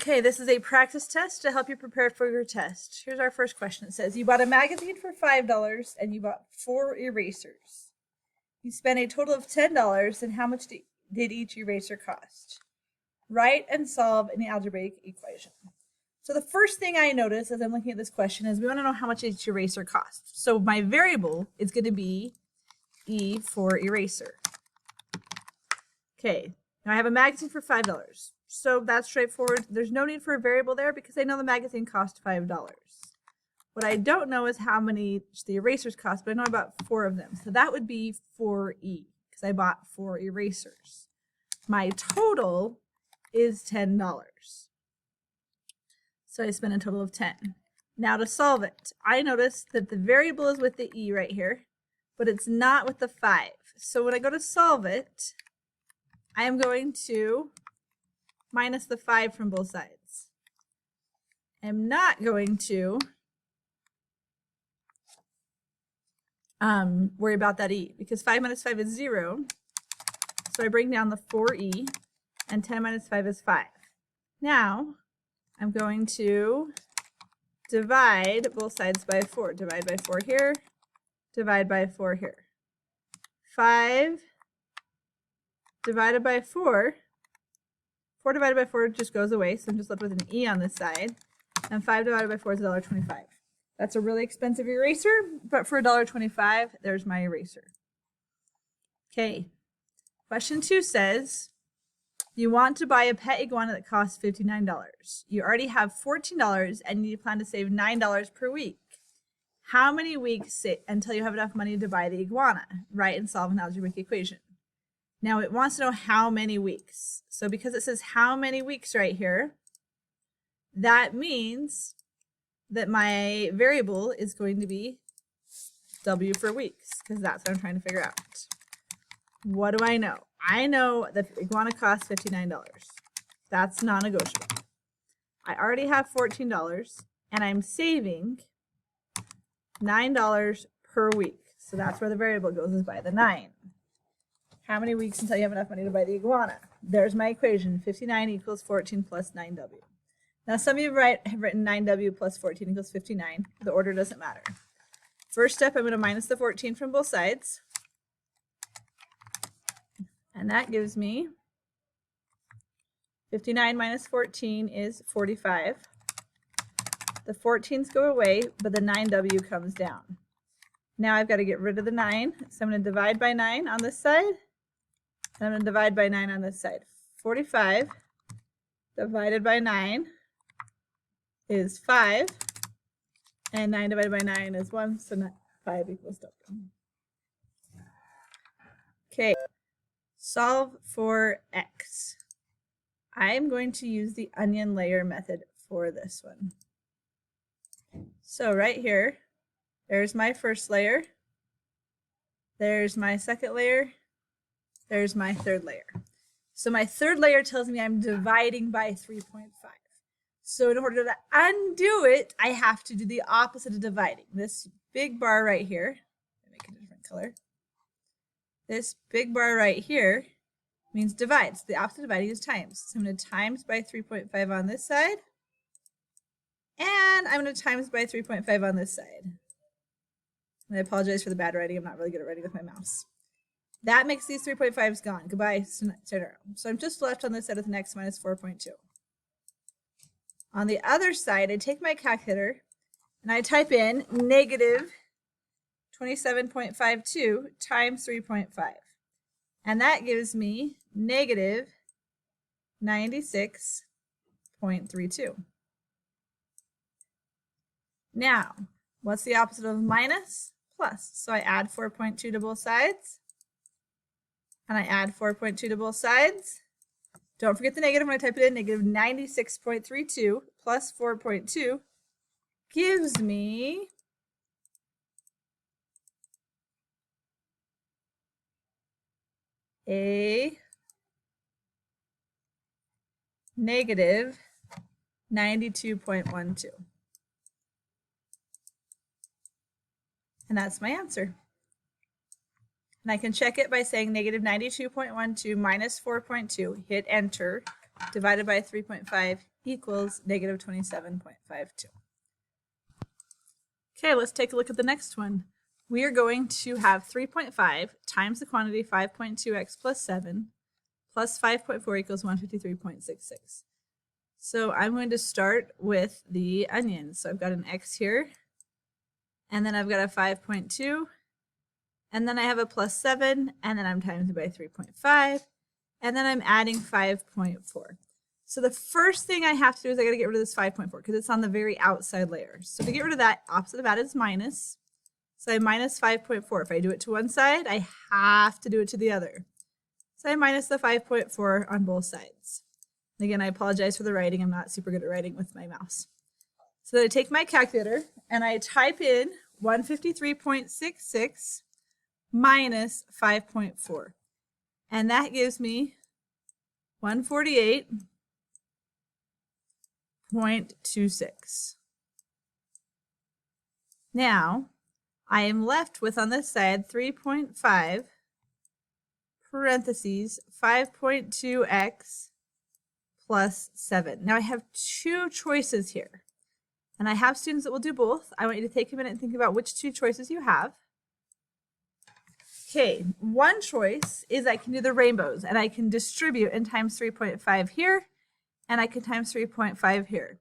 Okay, this is a practice test to help you prepare for your test. Here's our first question. It says, you bought a magazine for $5 and you bought 4 erasers. You spent a total of $10, and how much did each eraser cost? Write and solve an algebraic equation. So the first thing I notice as I'm looking at this question is we want to know how much each eraser costs. So my variable is going to be E for eraser. Okay, now I have a magazine for $5. So that's straightforward. There's no need for a variable there because I know the magazine cost $5. What I don't know is how many the erasers cost, but I know about 4 of them. So that would be 4E because I bought 4 erasers. My total is $10. So I spent a total of 10. Now to solve it, I notice that the variable is with the E right here, but it's not with the 5. So when I go to solve it, I am going to minus the 5 from both sides. I'm not going to worry about that E because 5 minus 5 is 0. So I bring down the 4E, and 10 minus 5 is 5. Now I'm going to divide both sides by 4. Divide by 4 here, divide by 4 here. 5 divided by 4. 4 divided by 4 just goes away, so I'm just left with an E on this side. And 5 divided by 4 is $1.25. That's a really expensive eraser, but for $1.25, there's my eraser. Okay, question 2 says, you want to buy a pet iguana that costs $59. You already have $14 and you plan to save $9 per week. How many weeks until you have enough money to buy the iguana? Write and solve an algebraic equation. Now it wants to know how many weeks. So because it says how many weeks right here, that means that my variable is going to be W for weeks, because that's what I'm trying to figure out. What do I know? I know that the iguana costs $59. That's non-negotiable. I already have $14, and I'm saving $9 per week. So that's where the variable goes, is by the 9. How many weeks until you have enough money to buy the iguana? There's my equation. 59 equals 14 plus 9W. Now some of you have written 9W plus 14 equals 59. The order doesn't matter. First step, I'm going to minus the 14 from both sides. And that gives me 59 minus 14 is 45. The 14s go away, but the 9W comes down. Now I've got to get rid of the 9. So I'm going to divide by 9 on this side. And I'm going to divide by 9 on this side. 45 divided by 9 is 5. And 9 divided by 9 is 1. So 5 equals W. Okay. Solve for X. I'm going to use the onion layer method for this one. So right here, there's my first layer. There's my second layer. There's my third layer. So my third layer tells me I'm dividing by 3.5. So in order to undo it, I have to do the opposite of dividing. This big bar right here, let me make it a different color. This big bar right here means divides. The opposite of dividing is times. So I'm going to times by 3.5 on this side. And I'm going to times by 3.5 on this side. And I apologize for the bad writing. I'm not really good at writing with my mouse. That makes these 3.5s gone. Goodbye, arrow. So I'm just left on this side with an x minus 4.2. On the other side, I take my calculator and I type in negative 27.52 times 3.5. And that gives me negative 96.32. Now, what's the opposite of minus? Plus. So I add 4.2 to both sides. And I add 4.2 to both sides. Don't forget the negative when I type it in. Negative 96.32 plus 4.2 gives me a negative 92.12. And that's my answer. And I can check it by saying negative 92.12 minus 4.2, hit enter, divided by 3.5 equals negative 27.52. Okay, let's take a look at the next one. We are going to have 3.5 times the quantity 5.2x plus 7 plus 5.4 equals 153.66. So I'm going to start with the onions. So I've got an x here, and then I've got a 5.2, and then I have a plus 7, and then I'm times it by 3.5, and then I'm adding 5.4. So the first thing I have to do is I got to get rid of this 5.4 because it's on the very outside layer. So to get rid of that, opposite of that is minus. So I minus 5.4. If I do it to one side, I have to do it to the other. So I minus the 5.4 on both sides. And again, I apologize for the writing. I'm not super good at writing with my mouse. So then I take my calculator and I type in 153.66 minus 5.4. And that gives me 148.26. Now, I am left with on this side 3.5 parentheses 5.2x plus 7. Now I have two choices here, and I have students that will do both. I want you to take a minute and think about which two choices you have. Okay, one choice is I can do the rainbows, and I can distribute and times 3.5 here, and I can times 3.5 here.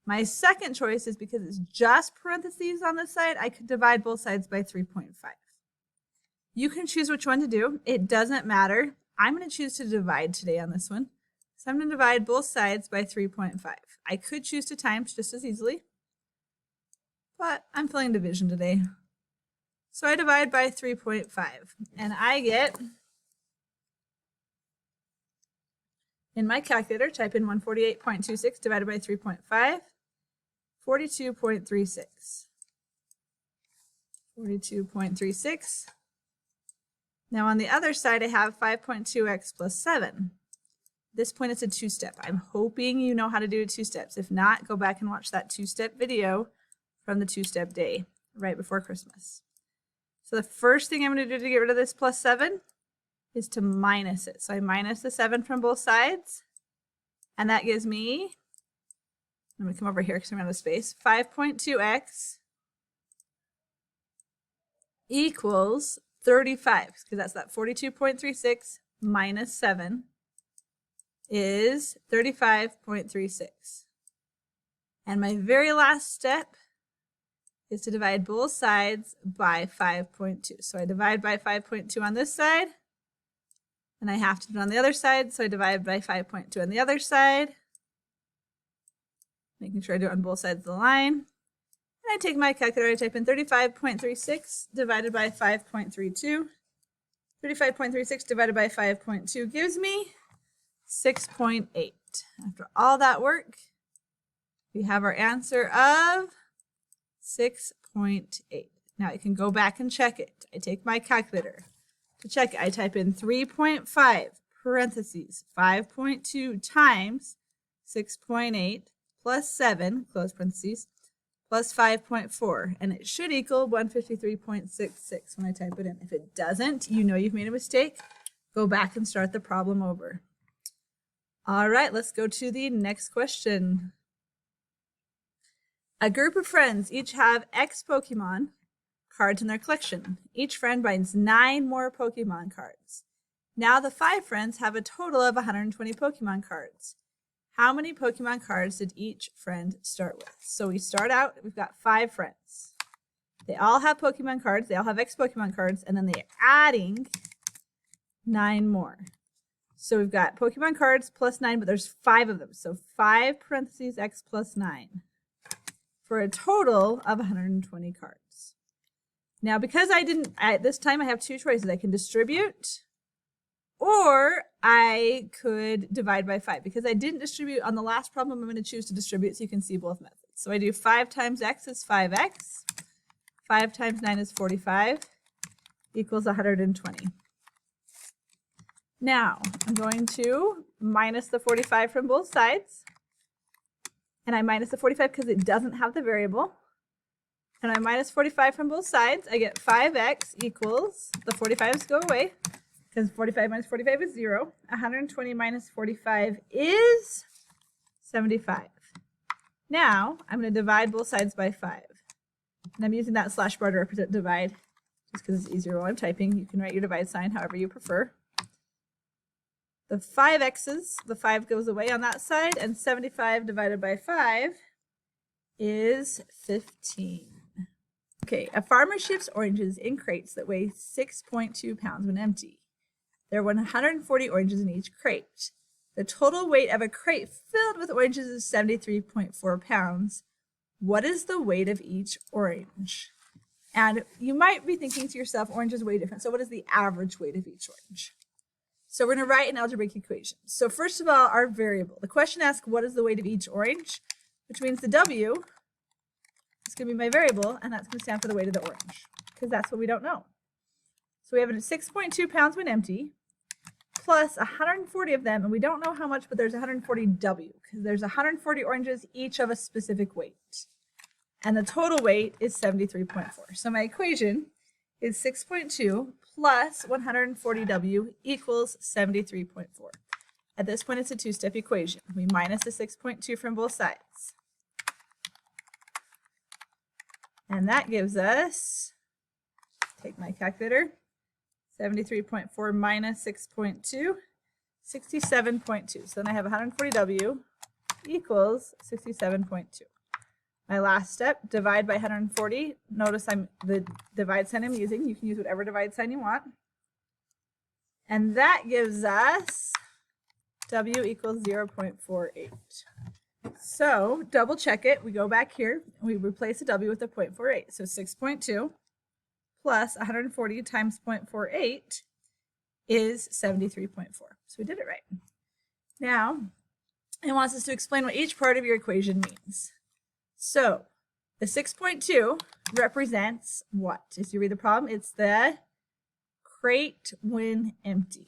My second choice is because it's just parentheses on this side, I could divide both sides by 3.5. You can choose which one to do. It doesn't matter. I'm going to choose to divide today on this one. So I'm going to divide both sides by 3.5. I could choose to times just as easily, but I'm feeling division today. So I divide by 3.5, and I get, in my calculator, type in 148.26 divided by 3.5, 42.36. 42.36. Now on the other side, I have 5.2x plus 7. At this point, it's a two-step. I'm hoping you know how to do it two steps. If not, go back and watch that two-step video from the two-step day right before Christmas. So the first thing I'm going to do to get rid of this plus 7 is to minus it. So I minus the 7 from both sides, and that gives me, I'm going to come over here because I'm out of space, 5.2x equals 35, because that's that 42.36 minus 7 is 35.36. And my very last step is to divide both sides by 5.2. So I divide by 5.2 on this side, and I have to do it on the other side, so I divide by 5.2 on the other side, making sure I do it on both sides of the line. And I take my calculator, I type in 35.36 divided by 5.32. 35.36 divided by 5.2 gives me 6.8. After all that work, we have our answer of 6.8. Now I can go back and check it. I take my calculator. To check it, I type in 3.5 parentheses 5.2 times 6.8 plus 7, close parentheses, plus 5.4, and it should equal 153.66 when I type it in. If it doesn't, you know you've made a mistake. Go back and start the problem over. All right, let's go to the next question. A group of friends each have X Pokemon cards in their collection. Each friend binds 9 more Pokemon cards. Now the 5 friends have a total of 120 Pokemon cards. How many Pokemon cards did each friend start with? So we start out, we've got 5 friends. They all have Pokemon cards, they all have X Pokemon cards, and then they're adding 9 more. So we've got Pokemon cards plus 9, but there's 5 of them. So 5 parentheses X plus 9 for a total of 120 cards. Now, because I didn't, at this time I have 2 choices. I can distribute, or I could divide by 5. Because I didn't distribute on the last problem, I'm going to choose to distribute so you can see both methods. So I do 5 times x is 5x. 5 times 9 is 45 equals 120. Now, I'm going to minus the 45 from both sides. And I minus the 45 because it doesn't have the variable. And I minus 45 from both sides. I get 5x equals, the 45's go away, because 45 minus 45 is 0. 120 minus 45 is 75. Now I'm going to divide both sides by 5. And I'm using that slash bar to represent divide just because it's easier while I'm typing. You can write your divide sign however you prefer. The 5x's, the 5 goes away on that side, and 75 divided by 5 is 15. Okay, a farmer ships oranges in crates that weigh 6.2 pounds when empty. There are 140 oranges in each crate. The total weight of a crate filled with oranges is 73.4 pounds. What is the weight of each orange? And you might be thinking to yourself, oranges weigh different. So what is the average weight of each orange? So we're going to write an algebraic equation. So first of all, our variable. The question asks, what is the weight of each orange? Which means the W is going to be my variable, and that's going to stand for the weight of the orange, because that's what we don't know. So we have 6.2 pounds when empty, plus 140 of them, and we don't know how much, but there's 140 W, because there's 140 oranges, each of a specific weight. And the total weight is 73.4. So my equation is 6.2 plus 140 W equals 73.4. At this point, it's a two-step equation. We minus the 6.2 from both sides. And that gives us, take my calculator, 73.4 minus 6.2, 67.2. So then I have 140 W equals 67.2. My last step, divide by 140. Notice the divide sign I'm using. You can use whatever divide sign you want. And that gives us W equals 0.48. So double check it. We go back here and we replace the W with a 0.48. So 6.2 plus 140 times 0.48 is 73.4. So we did it right. Now it wants us to explain what each part of your equation means. So the 6.2 represents what? If you read the problem, it's the crate when empty.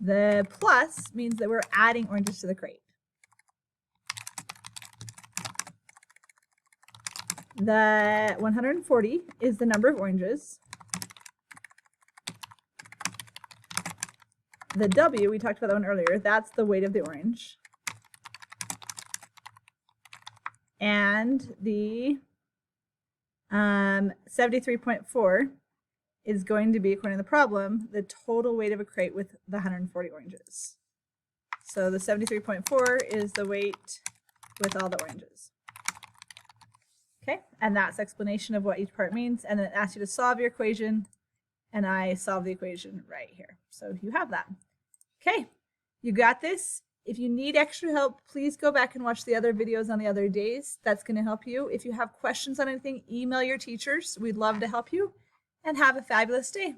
The plus means that we're adding oranges to the crate. The 140 is the number of oranges. The W, we talked about that one earlier, that's the weight of the orange. And the 73.4 is going to be, according to the problem, the total weight of a crate with the 140 oranges. So the 73.4 is the weight with all the oranges. Okay, and that's explanation of what each part means. And then it asks you to solve your equation, and I solve the equation right here. So you have that. Okay, you got this. If you need extra help, please go back and watch the other videos on the other days. That's going to help you. If you have questions on anything, email your teachers. We'd love to help you. And have a fabulous day.